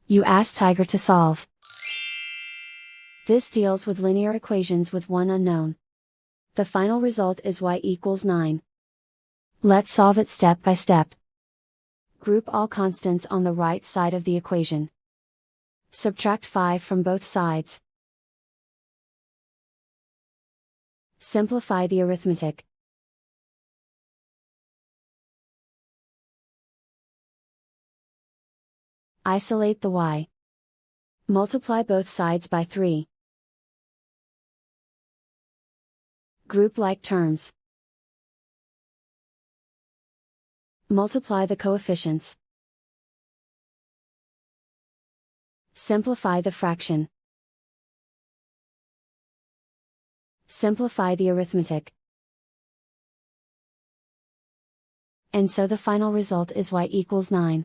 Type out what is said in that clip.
You ask Tiger to solve. This deals with linear equations with one unknown. The final result is y equals 9. Let's solve it step by step. Group all constants on the right side of the equation. Subtract 5 from both sides. Simplify the arithmetic. Isolate the y. Multiply both sides by 3. Group like terms. Multiply the coefficients. Simplify the fraction. Simplify the arithmetic. And so the final result is y equals 9.